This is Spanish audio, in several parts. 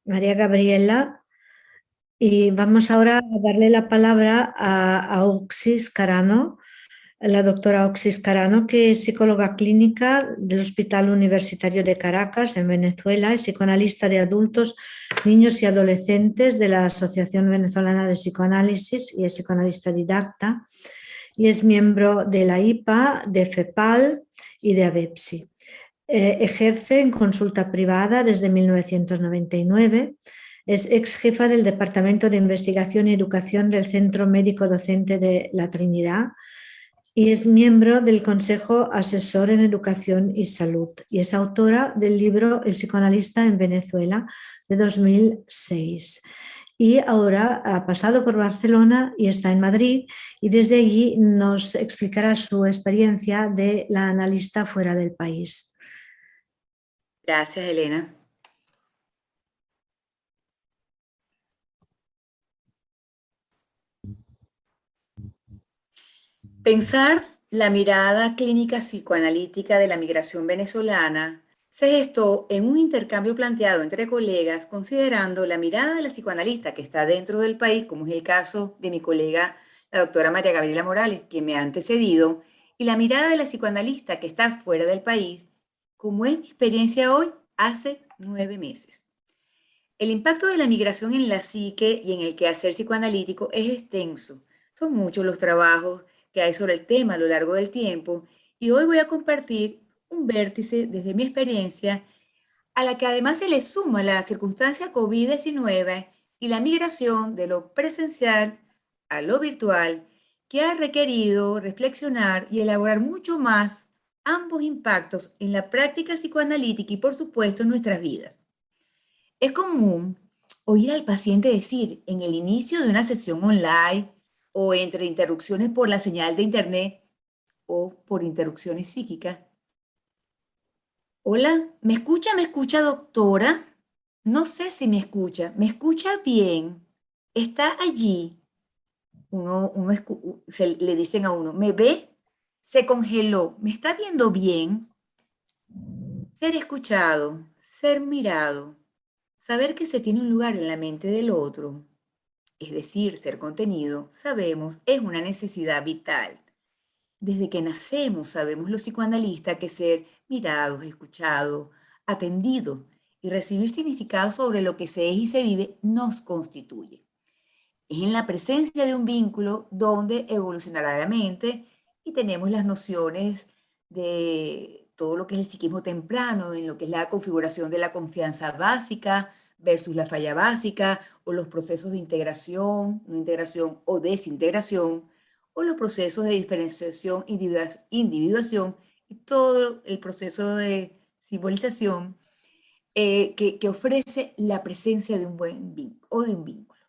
María Gabriela, y vamos ahora a darle la palabra a Oxis Carano, la doctora Oxis Carano, que es psicóloga clínica del Hospital Universitario de Caracas, en Venezuela, es psicoanalista de adultos, niños y adolescentes de la Asociación Venezolana de Psicoanálisis y es psicoanalista didacta, y es miembro de la IPA, de FEPAL y de ABEPSI. Ejerce en consulta privada desde 1999. Es ex jefa del Departamento de Investigación y Educación del Centro Médico Docente de La Trinidad y es miembro del Consejo Asesor en Educación y Salud y es autora del libro El psicoanalista en Venezuela de 2006. Y ahora ha pasado por Barcelona y está en Madrid y desde allí nos explicará su experiencia de la analista fuera del país. Gracias, Elena. Pensar la mirada clínica psicoanalítica de la migración venezolana se gestó en un intercambio planteado entre colegas considerando la mirada de la psicoanalista que está dentro del país, como es el caso de mi colega, la doctora María Gabriela Morales, que me ha antecedido, y la mirada de la psicoanalista que está fuera del país, como es mi experiencia hoy, hace 9 meses. El impacto de la migración en la psique y en el quehacer psicoanalítico es extenso. Son muchos los trabajos que hay sobre el tema a lo largo del tiempo y hoy voy a compartir un vértice desde mi experiencia a la que además se le suma la circunstancia COVID-19 y la migración de lo presencial a lo virtual que ha requerido reflexionar y elaborar mucho más ambos impactos en la práctica psicoanalítica y por supuesto en nuestras vidas. Es común oír al paciente decir en el inicio de una sesión online o entre interrupciones por la señal de internet o por interrupciones psíquicas: hola, me escucha, doctora? No sé si me escucha bien, está allí. Le dicen a uno, ¿me ve? Se congeló, ¿me está viendo bien? Ser escuchado, ser mirado, saber que se tiene un lugar en la mente del otro, es decir, ser contenido, sabemos, es una necesidad vital. Desde que nacemos sabemos los psicoanalistas que ser mirados, escuchados, atendidos y recibir significado sobre lo que se es y se vive nos constituye. Es en la presencia de un vínculo donde evolucionará la mente y tenemos las nociones de todo lo que es el psiquismo temprano, en lo que es la configuración de la confianza básica versus la falla básica, o los procesos de integración, no integración o desintegración, o los procesos de diferenciación, individuación y todo el proceso de simbolización que ofrece la presencia de un buen vínculo o de un vínculo.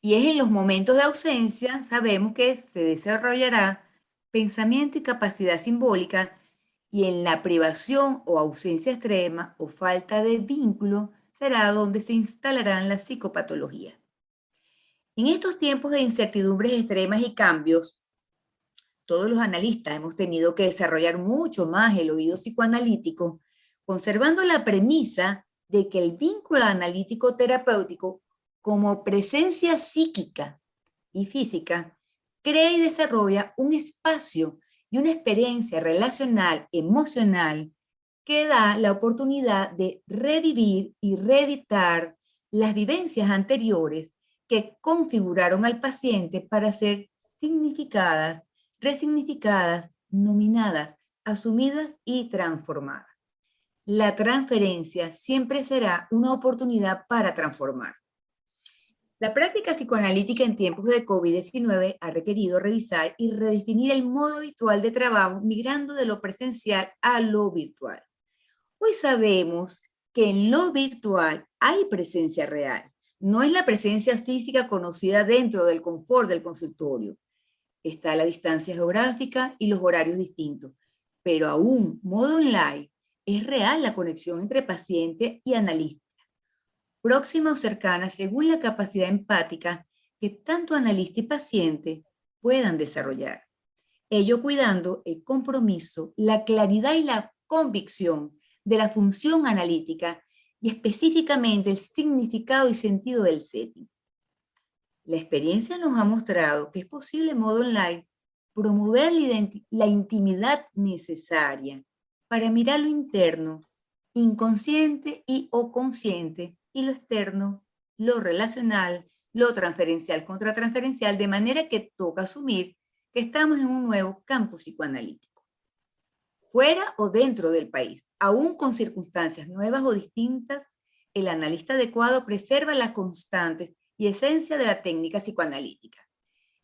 Y es en los momentos de ausencia, sabemos que se desarrollará pensamiento y capacidad simbólica, y en la privación o ausencia extrema o falta de vínculo será donde se instalarán las psicopatologías. En estos tiempos de incertidumbres extremas y cambios, todos los analistas hemos tenido que desarrollar mucho más el oído psicoanalítico, conservando la premisa de que el vínculo analítico terapéutico como presencia psíquica y física crea y desarrolla un espacio y una experiencia relacional, emocional, que da la oportunidad de revivir y reeditar las vivencias anteriores que configuraron al paciente para ser significadas, resignificadas, nominadas, asumidas y transformadas. La transferencia siempre será una oportunidad para transformar. La práctica psicoanalítica en tiempos de COVID-19 ha requerido revisar y redefinir el modo habitual de trabajo, migrando de lo presencial a lo virtual. Hoy sabemos que en lo virtual hay presencia real. No es la presencia física conocida dentro del confort del consultorio. Está la distancia geográfica y los horarios distintos. Pero aún, modo online, es real la conexión entre paciente y analista, próxima o cercana según la capacidad empática que tanto analista y paciente puedan desarrollar. Ello cuidando el compromiso, la claridad y la convicción de la función analítica y específicamente el significado y sentido del setting. La experiencia nos ha mostrado que es posible en modo online promover la intimidad necesaria para mirar lo interno, inconsciente y o consciente, y lo externo, lo relacional, lo transferencial contra transferencial, de manera que toca asumir que estamos en un nuevo campo psicoanalítico. Fuera o dentro del país, aún con circunstancias nuevas o distintas, el analista adecuado preserva las constantes y esencia de la técnica psicoanalítica.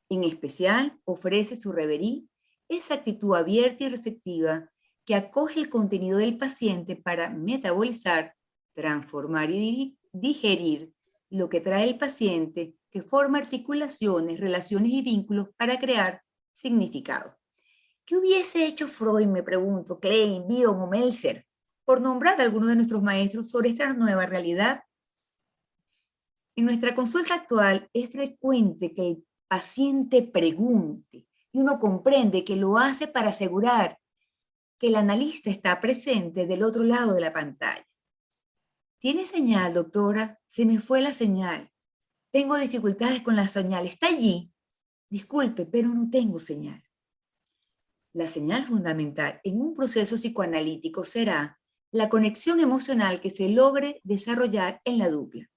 En especial, ofrece su reverí, esa actitud abierta y receptiva que acoge el contenido del paciente para metabolizar, transformar y digerir lo que trae el paciente, que forma articulaciones, relaciones y vínculos para crear significado. ¿Qué hubiese hecho Freud, me pregunto, Klein, Bion o Meltzer, por nombrar a algunos de nuestros maestros sobre esta nueva realidad? En nuestra consulta actual es frecuente que el paciente pregunte y uno comprende que lo hace para asegurar que el analista está presente del otro lado de la pantalla. ¿Tiene señal, doctora? Se me fue la señal. Tengo dificultades con la señal. ¿Está allí? Disculpe, pero no tengo señal. La señal fundamental en un proceso psicoanalítico será la conexión emocional que se logre desarrollar en la dupla.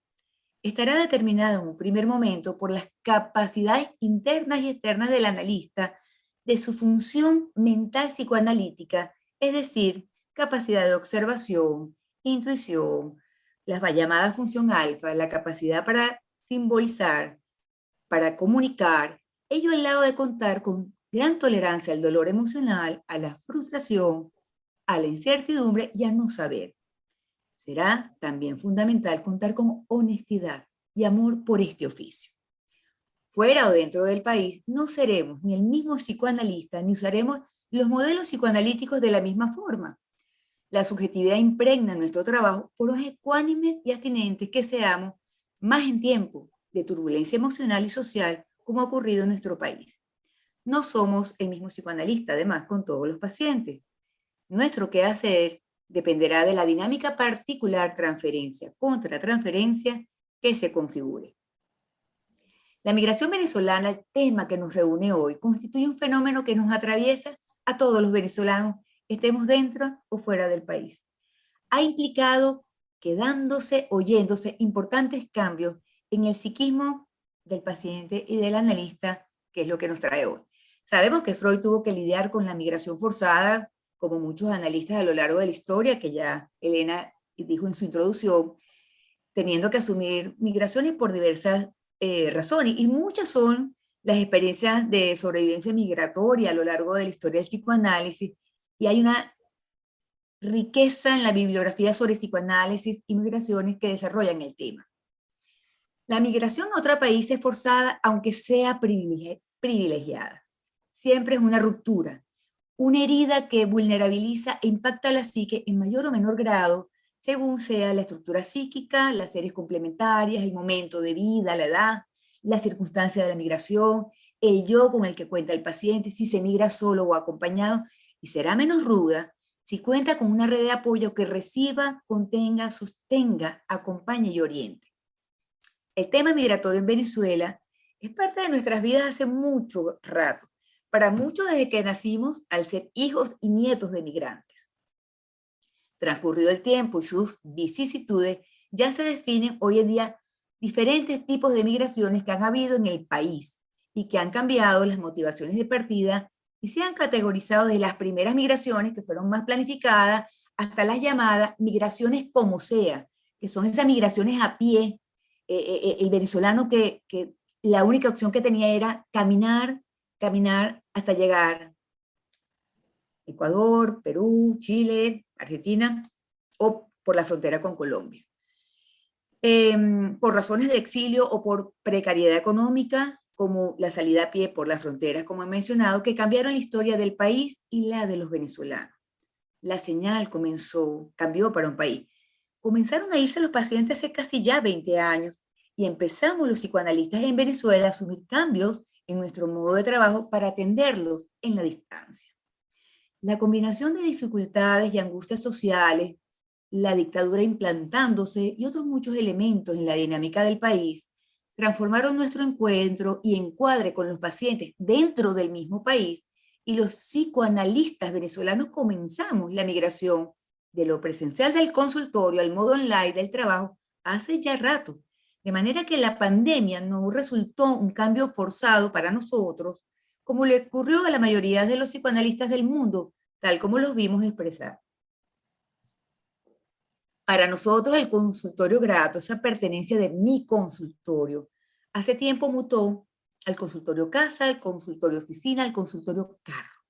Estará determinada en un primer momento por las capacidades internas y externas del analista, de su función mental psicoanalítica, es decir, capacidad de observación, intuición, la llamada función alfa, la capacidad para simbolizar, para comunicar, ello al lado de contar con gran tolerancia al dolor emocional, a la frustración, a la incertidumbre y a no saber. Será también fundamental contar con honestidad y amor por este oficio. Fuera o dentro del país, no seremos ni el mismo psicoanalista ni usaremos los modelos psicoanalíticos de la misma forma. La subjetividad impregna nuestro trabajo por más ecuánimes y abstinentes que seamos, más en tiempo de turbulencia emocional y social como ha ocurrido en nuestro país. No somos el mismo psicoanalista, además, con todos los pacientes. Nuestro quehacer dependerá de la dinámica particular transferencia contra transferencia que se configure. La migración venezolana, el tema que nos reúne hoy, constituye un fenómeno que nos atraviesa a todos los venezolanos, estemos dentro o fuera del país. Ha implicado, quedándose, oyéndose, importantes cambios en el psiquismo del paciente y del analista, que es lo que nos trae hoy. Sabemos que Freud tuvo que lidiar con la migración forzada, como muchos analistas a lo largo de la historia, que ya Elena dijo en su introducción, teniendo que asumir migraciones por diversas razones, y muchas son las experiencias de sobrevivencia migratoria a lo largo de la historia del psicoanálisis, y hay una riqueza en la bibliografía sobre psicoanálisis y migraciones que desarrollan el tema. La migración a otro país es forzada, aunque sea privilegiada. Siempre es una ruptura, una herida que vulnerabiliza e impacta a la psique en mayor o menor grado, según sea la estructura psíquica, las series complementarias, el momento de vida, la edad, la circunstancia de la migración, el yo con el que cuenta el paciente, si se migra solo o acompañado, y será menos ruda si cuenta con una red de apoyo que reciba, contenga, sostenga, acompañe y oriente. El tema migratorio en Venezuela es parte de nuestras vidas hace mucho rato, para muchos desde que nacimos al ser hijos y nietos de migrantes. Transcurrido el tiempo y sus vicisitudes, ya se definen hoy en día diferentes tipos de migraciones que han habido en el país y que han cambiado las motivaciones de partida y se han categorizado desde las primeras migraciones, que fueron más planificadas, hasta las llamadas migraciones como sea, que son esas migraciones a pie. El venezolano que la única opción que tenía era caminar hasta llegar a Ecuador, Perú, Chile, Argentina, o por la frontera con Colombia. Por razones de exilio o por precariedad económica, como la salida a pie por las fronteras, como he mencionado, que cambiaron la historia del país y la de los venezolanos. La señal cambió para un país. Comenzaron a irse los pacientes hace casi ya 20 años y empezamos los psicoanalistas en Venezuela a asumir cambios en nuestro modo de trabajo para atenderlos en la distancia. La combinación de dificultades y angustias sociales la dictadura implantándose y otros muchos elementos en la dinámica del país, transformaron nuestro encuentro y encuadre con los pacientes dentro del mismo país, y los psicoanalistas venezolanos comenzamos la migración de lo presencial del consultorio al modo online del trabajo hace ya rato. De manera que la pandemia no resultó un cambio forzado para nosotros, como le ocurrió a la mayoría de los psicoanalistas del mundo, tal como los vimos expresar. Para nosotros el consultorio grato, esa pertenencia de mi consultorio, hace tiempo mutó al consultorio casa, al consultorio oficina, al consultorio carro.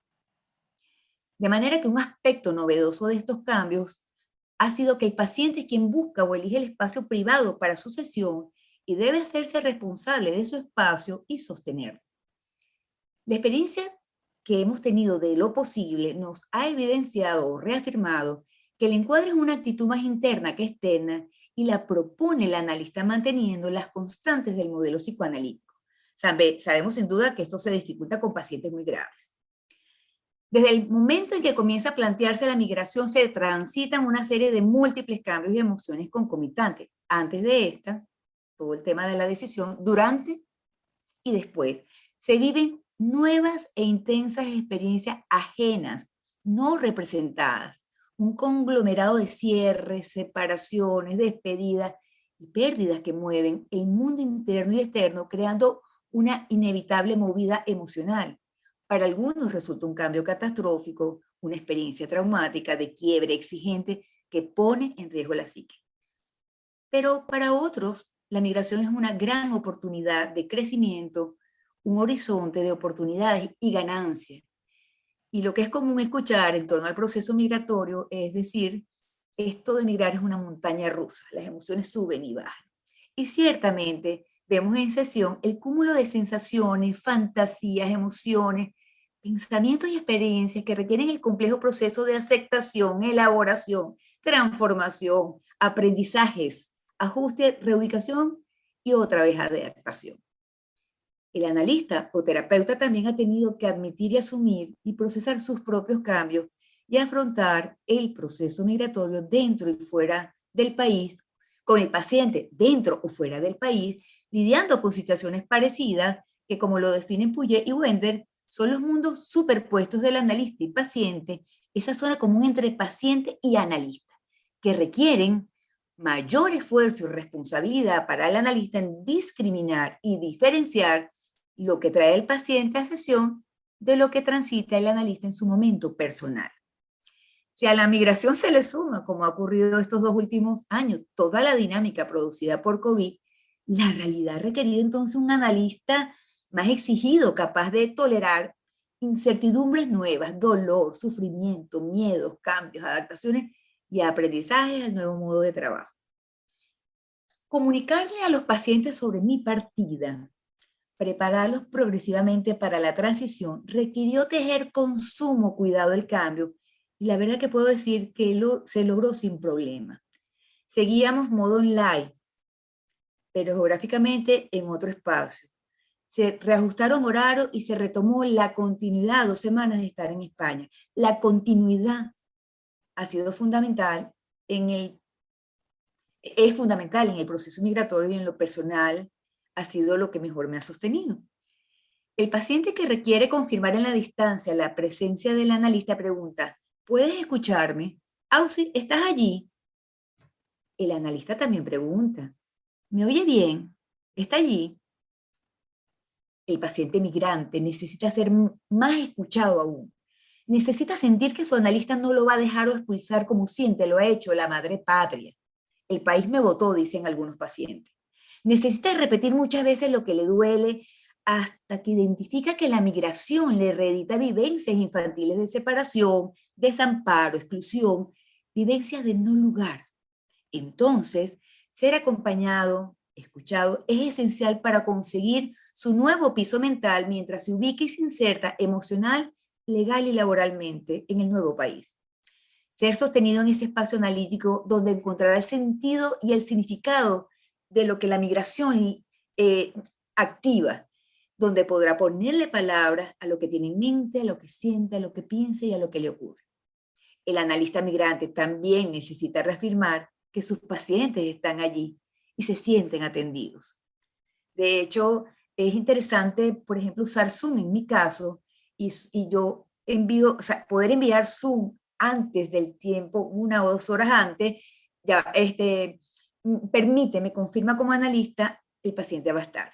De manera que un aspecto novedoso de estos cambios ha sido que el paciente es quien busca o elige el espacio privado para su sesión y debe hacerse responsable de su espacio y sostenerlo. La experiencia que hemos tenido de lo posible nos ha evidenciado o reafirmado que el encuadre es una actitud más interna que externa y la propone el analista manteniendo las constantes del modelo psicoanalítico. Sabemos sin duda que esto se dificulta con pacientes muy graves. Desde el momento en que comienza a plantearse la migración, se transitan una serie de múltiples cambios y emociones concomitantes. Antes de esta, todo el tema de la decisión, durante y después, se viven nuevas e intensas experiencias ajenas, no representadas, un conglomerado de cierres, separaciones, despedidas y pérdidas que mueven el mundo interno y externo, creando una inevitable movida emocional. Para algunos resulta un cambio catastrófico, una experiencia traumática de quiebre exigente que pone en riesgo la psique. Pero para otros, la migración es una gran oportunidad de crecimiento, un horizonte de oportunidades y ganancias. Y lo que es común escuchar en torno al proceso migratorio es decir, esto de migrar es una montaña rusa, las emociones suben y bajan. Y ciertamente vemos en sesión el cúmulo de sensaciones, fantasías, emociones, pensamientos y experiencias que requieren el complejo proceso de aceptación, elaboración, transformación, aprendizajes, ajuste, reubicación y otra vez adaptación. El analista o terapeuta también ha tenido que admitir y asumir y procesar sus propios cambios y afrontar el proceso migratorio dentro y fuera del país, con el paciente dentro o fuera del país, lidiando con situaciones parecidas que, como lo definen Puget y Wender, son los mundos superpuestos del analista y paciente, esa zona común entre paciente y analista, que requieren mayor esfuerzo y responsabilidad para el analista en discriminar y diferenciar lo que trae el paciente a sesión de lo que transita el analista en su momento personal. Si a la migración se le suma, como ha ocurrido estos 2 últimos años, toda la dinámica producida por COVID, la realidad ha requerido entonces un analista más exigido, capaz de tolerar incertidumbres nuevas, dolor, sufrimiento, miedos, cambios, adaptaciones y aprendizajes al nuevo modo de trabajo. Comunicarle a los pacientes sobre mi partida, prepararlos progresivamente para la transición, requirió tejer con sumo cuidado el cambio, y la verdad que puedo decir que se logró sin problema. Seguíamos modo online, pero geográficamente en otro espacio. Se reajustaron horarios y se retomó la continuidad, 2 semanas de estar en España. La continuidad ha sido fundamental es fundamental en el proceso migratorio y en lo personal ha sido lo que mejor me ha sostenido. El paciente que requiere confirmar en la distancia la presencia del analista pregunta, ¿puedes escucharme? Auxi, ¿estás allí? El analista también pregunta, ¿me oye bien? ¿Está allí? El paciente migrante necesita ser más escuchado aún. Necesita sentir que su analista no lo va a dejar o expulsar como siente lo ha hecho la madre patria. El país me votó, dicen algunos pacientes. Necesita repetir muchas veces lo que le duele hasta que identifica que la migración le reedita vivencias infantiles de separación, desamparo, exclusión, vivencias de no lugar. Entonces, ser acompañado, escuchado, es esencial para conseguir su nuevo piso mental mientras se ubica y se inserta emocional, legal y laboralmente en el nuevo país. Ser sostenido en ese espacio analítico donde encontrará el sentido y el significado de lo que la migración activa, donde podrá ponerle palabras a lo que tiene en mente, a lo que siente, a lo que piensa y a lo que le ocurre. El analista migrante también necesita reafirmar que sus pacientes están allí y se sienten atendidos. De hecho, es interesante, por ejemplo, usar Zoom en mi caso, y yo envío, o sea, poder enviar Zoom antes del tiempo, 1 o 2 horas antes, ya permite, me confirma como analista, el paciente va a estar.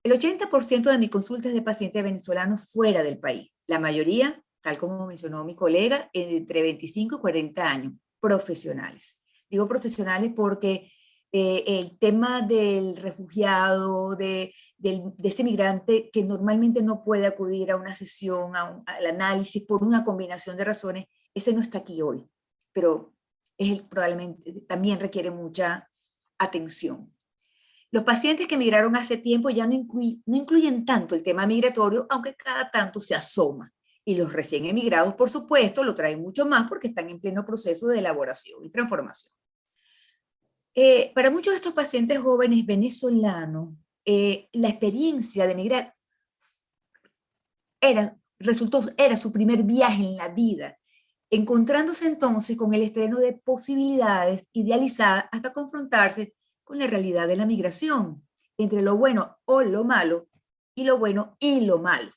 El 80% de mis consultas de pacientes venezolanos fuera del país, la mayoría, tal como mencionó mi colega, entre 25 y 40 años, profesionales. Digo profesionales porque el tema del refugiado, de ese migrante que normalmente no puede acudir a una sesión, al análisis por una combinación de razones, ese no está aquí hoy, pero probablemente también requiere mucha atención. Los pacientes que migraron hace tiempo ya no incluyen tanto el tema migratorio, aunque cada tanto se asoma. Y los recién emigrados, por supuesto, lo traen mucho más porque están en pleno proceso de elaboración y transformación. Para muchos de estos pacientes jóvenes venezolanos, la experiencia de migrar era su primer viaje en la vida, encontrándose entonces con el estreno de posibilidades idealizadas hasta confrontarse con la realidad de la migración, entre lo bueno o lo malo, y lo bueno y lo malo.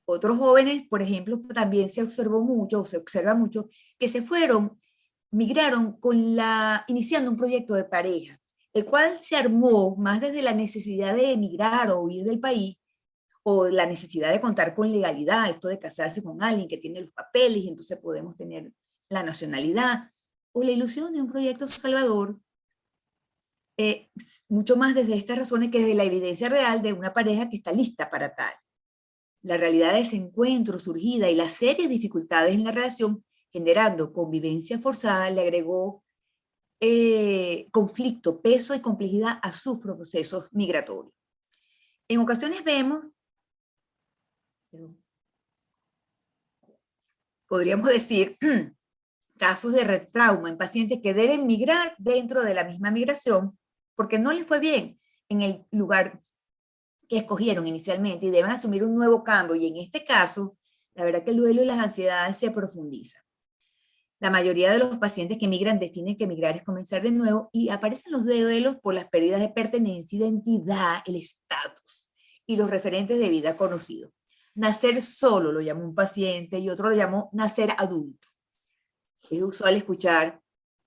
Otros jóvenes, por ejemplo, también se observó mucho, o se observa mucho, que migraron iniciando un proyecto de pareja, el cual se armó más desde la necesidad de emigrar o huir del país, o la necesidad de contar con legalidad, esto de casarse con alguien que tiene los papeles y entonces podemos tener la nacionalidad, o la ilusión de un proyecto salvador, mucho más desde estas razones que desde la evidencia real de una pareja que está lista para tal. La realidad de ese encuentro surgida y las serias dificultades en la relación, generando convivencia forzada, le agregó conflicto, peso y complejidad a sus procesos migratorios. En ocasiones vemos, podríamos decir, casos de retrauma en pacientes que deben migrar dentro de la misma migración porque no les fue bien en el lugar que escogieron inicialmente y deben asumir un nuevo cambio. Y en este caso, la verdad que el duelo y las ansiedades se profundizan. La mayoría de los pacientes que migran definen que migrar es comenzar de nuevo y aparecen los duelos por las pérdidas de pertenencia, identidad, el estatus y los referentes de vida conocidos. Nacer solo lo llamó un paciente y otro lo llamó nacer adulto. Es usual escuchar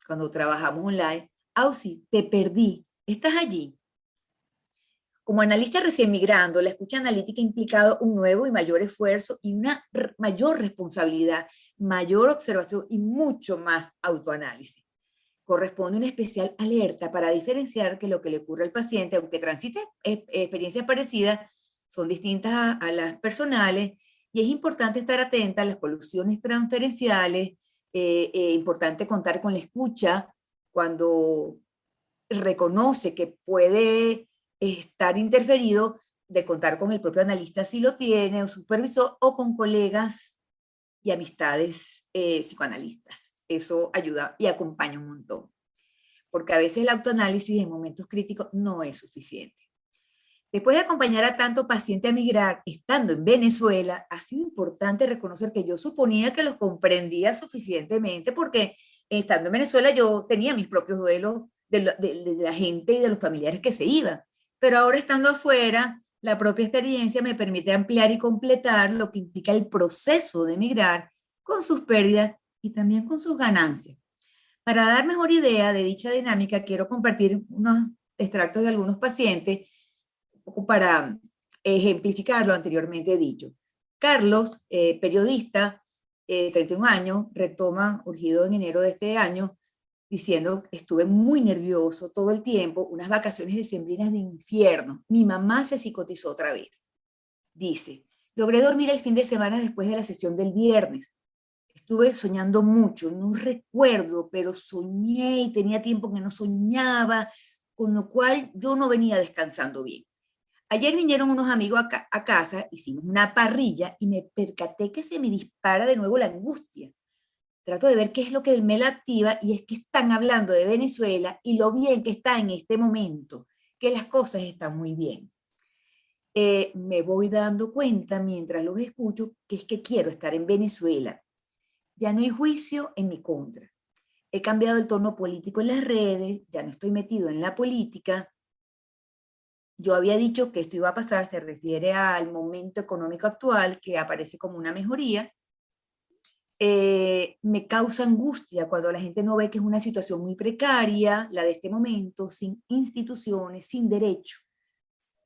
cuando trabajamos online, Auxi, te perdí, ¿estás allí? Como analista recién migrando, la escucha analítica ha implicado un nuevo y mayor esfuerzo y una mayor responsabilidad, mayor observación y mucho más autoanálisis. Corresponde una especial alerta para diferenciar que lo que le ocurre al paciente, aunque transite experiencias parecidas, son distintas a las personales, y es importante estar atenta a las colusiones transferenciales, importante contar con la escucha cuando reconoce que puede estar interferido, de contar con el propio analista si lo tiene, o supervisor, o con colegas y amistades psicoanalistas. Eso ayuda y acompaña un montón, porque a veces el autoanálisis en momentos críticos no es suficiente. Después de acompañar a tanto paciente a migrar, estando en Venezuela, ha sido importante reconocer que yo suponía que los comprendía suficientemente, porque estando en Venezuela yo tenía mis propios duelos de la gente y de los familiares que se iban. Pero ahora estando afuera, la propia experiencia me permite ampliar y completar lo que implica el proceso de migrar con sus pérdidas y también con sus ganancias. Para dar mejor idea de dicha dinámica, quiero compartir unos extractos de algunos pacientes poco para ejemplificar lo anteriormente dicho. Carlos, periodista, 31 años, retoma, urgido en enero de este año, diciendo, estuve muy nervioso todo el tiempo, unas vacaciones decembrinas de infierno. Mi mamá se psicotizó otra vez. Dice, logré dormir el fin de semana después de la sesión del viernes. Estuve soñando mucho, no recuerdo, pero soñé y tenía tiempo que no soñaba, con lo cual yo no venía descansando bien. Ayer vinieron unos amigos a casa, hicimos una parrilla y me percaté que se me dispara de nuevo la angustia. Trato de ver qué es lo que me la activa y es que están hablando de Venezuela y lo bien que está en este momento, que las cosas están muy bien. Me voy dando cuenta mientras los escucho que es que quiero estar en Venezuela. Ya no hay juicio en mi contra. He cambiado el tono político en las redes, ya no estoy metido en la política. Yo había dicho que esto iba a pasar, se refiere al momento económico actual, que aparece como una mejoría. Me causa angustia cuando la gente no ve que es una situación muy precaria, la de este momento, sin instituciones, sin derecho.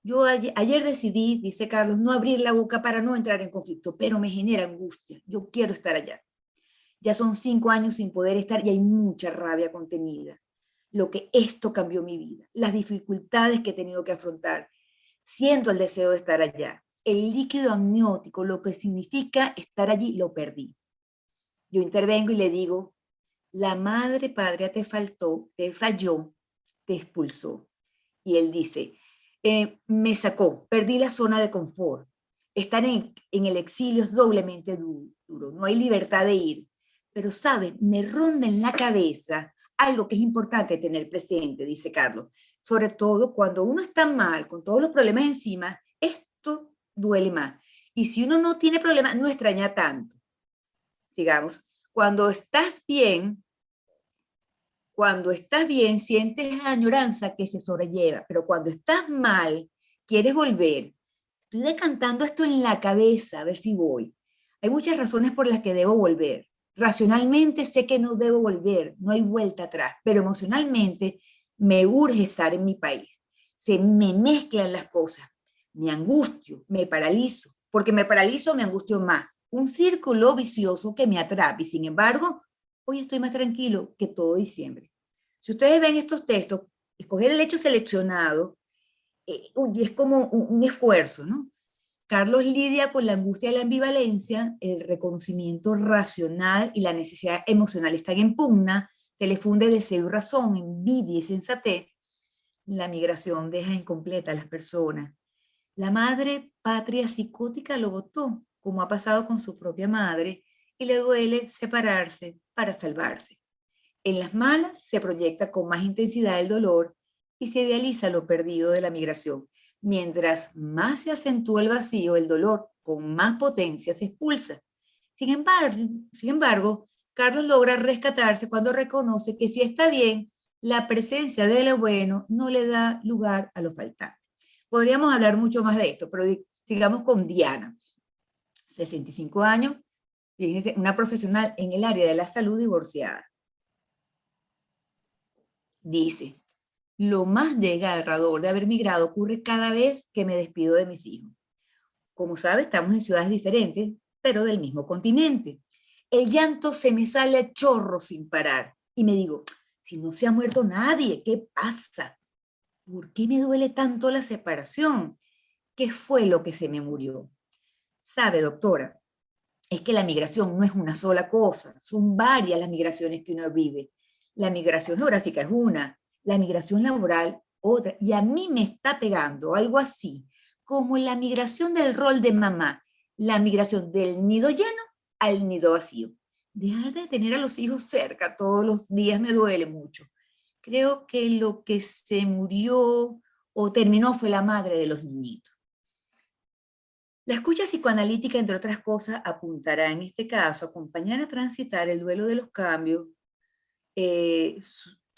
Yo ayer decidí, dice Carlos, no abrir la boca para no entrar en conflicto, pero me genera angustia. Yo quiero estar allá. Ya son 5 años sin poder estar y hay mucha rabia contenida. Lo que esto cambió mi vida, las dificultades que he tenido que afrontar. Siento el deseo de estar allá. El líquido amniótico, lo que significa estar allí, lo perdí. Yo intervengo y le digo, la madre patria te faltó, te falló, te expulsó. Y él dice, me sacó, perdí la zona de confort. Estar en el exilio es doblemente duro, no hay libertad de ir. Pero, ¿sabe? Me ronda en la cabeza algo que es importante tener presente, dice Carlos. Sobre todo cuando uno está mal, con todos los problemas encima, esto duele más. Y si uno no tiene problemas, no extraña tanto. Sigamos. Cuando estás bien, sientes añoranza que se sobrelleva, pero cuando estás mal, quieres volver. Estoy decantando esto en la cabeza, a ver si voy. Hay muchas razones por las que debo volver. Racionalmente sé que no debo volver, no hay vuelta atrás, pero emocionalmente me urge estar en mi país. Se me mezclan las cosas. Me angustio, me paralizo, porque me paralizo, me angustio más. Un círculo vicioso que me atrapa y sin embargo, hoy estoy más tranquilo que todo diciembre. Si ustedes ven estos textos, escoger el hecho seleccionado es como un esfuerzo, ¿no? Carlos lidia con la angustia de la ambivalencia, el reconocimiento racional y la necesidad emocional están en pugna, se le funde deseo y razón, envidia y sensatez. La migración deja incompleta a las personas. La madre patria psicótica lo votó, como ha pasado con su propia madre, y le duele separarse para salvarse. En las malas se proyecta con más intensidad el dolor y se idealiza lo perdido de la migración. Mientras más se acentúa el vacío, el dolor con más potencia se expulsa. Sin embargo, Carlos logra rescatarse cuando reconoce que si está bien, la presencia de lo bueno no le da lugar a lo faltante. Podríamos hablar mucho más de esto, pero sigamos con Diana, 65 años, fíjense, una profesional en el área de la salud divorciada. Dice, lo más desgarrador de haber migrado ocurre cada vez que me despido de mis hijos. Como sabe, estamos en ciudades diferentes, pero del mismo continente. El llanto se me sale a chorro sin parar y me digo, si no se ha muerto nadie, ¿qué pasa? ¿Por qué me duele tanto la separación? ¿Qué fue lo que se me murió? Sabe, doctora, es que la migración no es una sola cosa, son varias las migraciones que uno vive. La migración geográfica es una, la migración laboral otra, y a mí me está pegando algo así, como la migración del rol de mamá, la migración del nido lleno al nido vacío. Dejar de tener a los hijos cerca todos los días me duele mucho. Creo que lo que se murió o terminó fue la madre de los niñitos. La escucha psicoanalítica, entre otras cosas, apuntará en este caso a acompañar a transitar el duelo de los cambios, que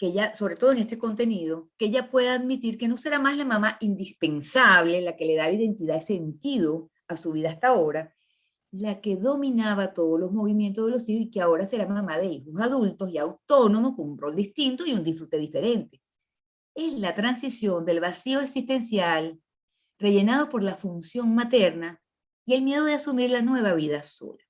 ella, sobre todo en este contenido, que ella pueda admitir que no será más la mamá indispensable, la que le da identidad y sentido a su vida hasta ahora, la que dominaba todos los movimientos de los hijos y que ahora será mamá de hijos adultos y autónomos con un rol distinto y un disfrute diferente. Es la transición del vacío existencial rellenado por la función materna y el miedo de asumir la nueva vida sola.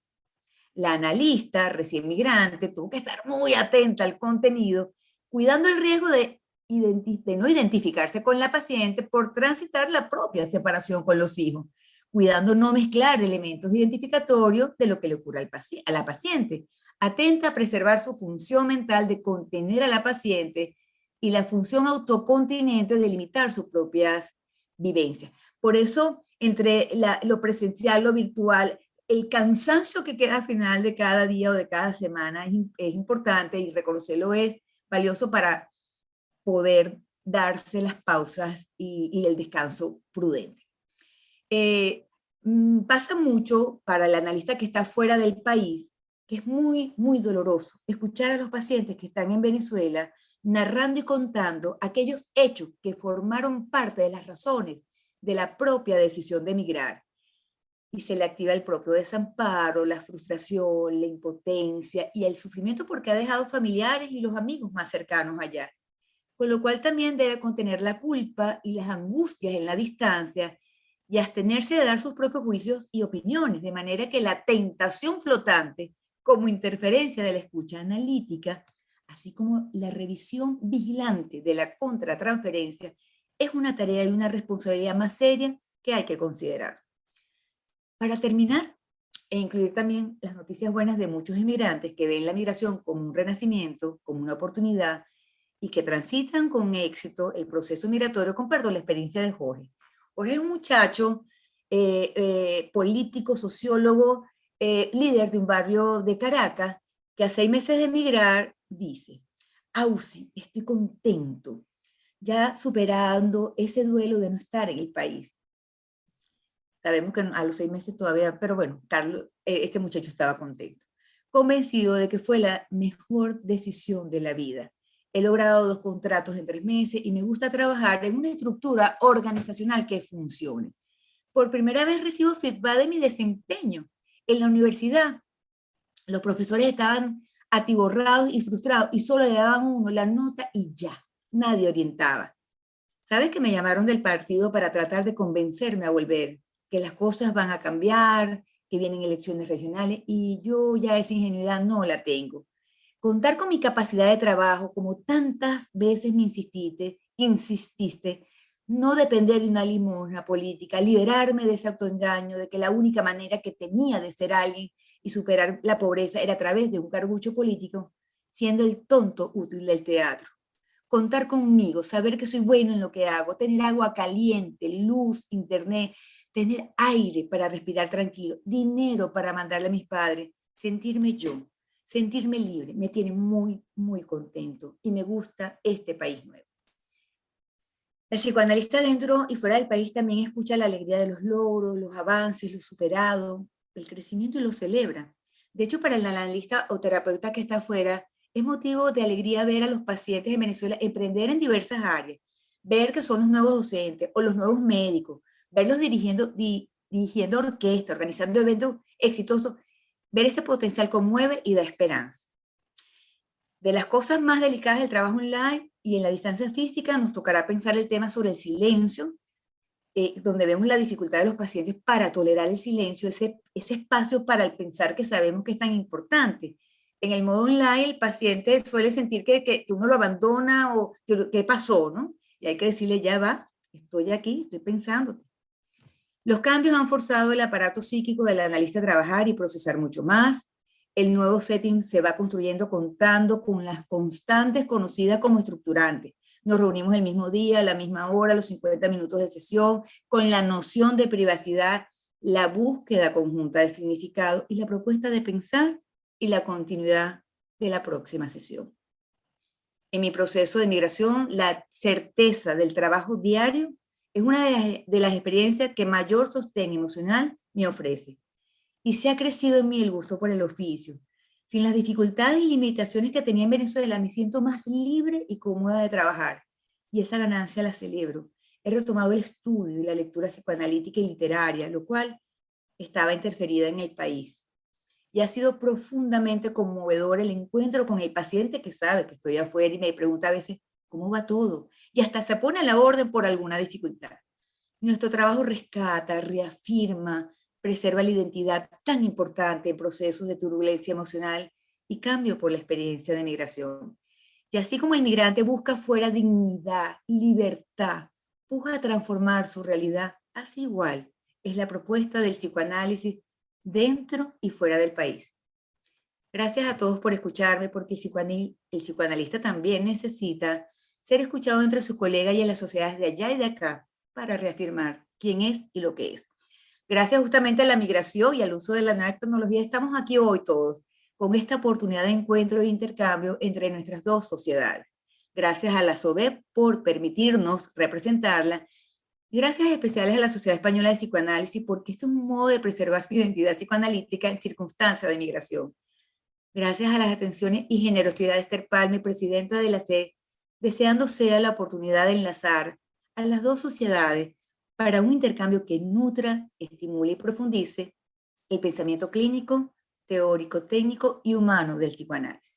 La analista recién migrante tuvo que estar muy atenta al contenido, cuidando el riesgo de no identificarse con la paciente por transitar la propia separación con los hijos, cuidando no mezclar elementos identificatorios de lo que le ocurre a la paciente, atenta a preservar su función mental de contener a la paciente y la función autocontinente de limitar sus propias vivencias. Por eso, entre lo presencial, lo virtual, el cansancio que queda al final de cada día o de cada semana es importante y reconocerlo es valioso para poder darse las pausas y el descanso prudente. Pasa mucho para el analista que está fuera del país que es muy, muy doloroso escuchar a los pacientes que están en Venezuela narrando y contando aquellos hechos que formaron parte de las razones de la propia decisión de emigrar. Y se le activa el propio desamparo, la frustración, la impotencia y el sufrimiento porque ha dejado familiares y los amigos más cercanos allá. Con lo cual también debe contener la culpa y las angustias en la distancia y abstenerse de dar sus propios juicios y opiniones, de manera que la tentación flotante, como interferencia de la escucha analítica, así como la revisión vigilante de la contratransferencia, es una tarea y una responsabilidad más seria que hay que considerar. Para terminar, e incluir también las noticias buenas de muchos inmigrantes que ven la migración como un renacimiento, como una oportunidad, y que transitan con éxito el proceso migratorio, comparto la experiencia de Jorge. Jorge es un muchacho político, sociólogo, líder de un barrio de Caracas, que a 6 meses de emigrar dice: Ausi, estoy contento, ya superando ese duelo de no estar en el país. Sabemos que a los 6 meses todavía, pero bueno, Carlos, este muchacho estaba contento, convencido de que fue la mejor decisión de la vida. He logrado 2 contratos en 3 meses y me gusta trabajar en una estructura organizacional que funcione. Por primera vez recibo feedback de mi desempeño. En la universidad, los profesores estaban atiborrados y frustrados y solo le daban uno la nota y ya, nadie orientaba. ¿Sabes que me llamaron del partido para tratar de convencerme a volver? Que las cosas van a cambiar, que vienen elecciones regionales y yo ya esa ingenuidad no la tengo. Contar con mi capacidad de trabajo, como tantas veces me insististe, no depender de una limosna política, liberarme de ese autoengaño de que la única manera que tenía de ser alguien y superar la pobreza era a través de un cargucho político, siendo el tonto útil del teatro. Contar conmigo, saber que soy bueno en lo que hago, tener agua caliente, luz, internet, tener aire para respirar tranquilo, dinero para mandarle a mis padres, sentirme yo, sentirme libre, me tiene muy, muy contento y me gusta este país nuevo. El psicoanalista dentro y fuera del país también escucha la alegría de los logros, los avances, lo superado, el crecimiento y lo celebra. De hecho, para el analista o terapeuta que está afuera, es motivo de alegría ver a los pacientes en Venezuela emprender en diversas áreas, ver que son los nuevos docentes o los nuevos médicos, verlos dirigiendo orquesta, organizando eventos exitosos, ver ese potencial conmueve y da esperanza. De las cosas más delicadas del trabajo online y en la distancia física, nos tocará pensar el tema sobre el silencio, donde vemos la dificultad de los pacientes para tolerar el silencio, ese espacio para el pensar que sabemos que es tan importante. En el modo online, el paciente suele sentir que uno lo abandona o que pasó, ¿no? Y hay que decirle, ya va, estoy aquí, estoy pensándote. Los cambios han forzado el aparato psíquico del analista a trabajar y procesar mucho más. El nuevo setting se va construyendo contando con las constantes conocidas como estructurantes. Nos reunimos el mismo día, a la misma hora, los 50 minutos de sesión, con la noción de privacidad, la búsqueda conjunta de significado y la propuesta de pensar y la continuidad de la próxima sesión. En mi proceso de migración, la certeza del trabajo diario es una de las experiencias que mayor sostén emocional me ofrece. Y se ha crecido en mí el gusto por el oficio. Sin las dificultades y limitaciones que tenía en Venezuela, me siento más libre y cómoda de trabajar. Y esa ganancia la celebro. He retomado el estudio y la lectura psicoanalítica y literaria, lo cual estaba interferida en el país. Y ha sido profundamente conmovedor el encuentro con el paciente que sabe que estoy afuera y me pregunta a veces, ¿cómo va todo? Y hasta se pone a la orden por alguna dificultad. Nuestro trabajo rescata, reafirma, preserva la identidad tan importante en procesos de turbulencia emocional y cambio por la experiencia de migración. Y así como el migrante busca fuera dignidad, libertad, puja a transformar su realidad, así igual es la propuesta del psicoanálisis dentro y fuera del país. Gracias a todos por escucharme, porque el psicoanalista también necesita ser escuchado entre sus colegas y en las sociedades de allá y de acá para reafirmar quién es y lo que es. Gracias justamente a la migración y al uso de la nueva tecnología, estamos aquí hoy todos, con esta oportunidad de encuentro e intercambio entre nuestras dos sociedades. Gracias a la SOBEP por permitirnos representarla. Gracias especiales a la Sociedad Española de Psicoanálisis, porque esto es un modo de preservar su identidad psicoanalítica en circunstancias de migración. Gracias a las atenciones y generosidad de Esther Palme, presidenta de la SED, deseando sea la oportunidad de enlazar a las dos sociedades para un intercambio que nutra, estimule y profundice el pensamiento clínico, teórico, técnico y humano del psicoanálisis.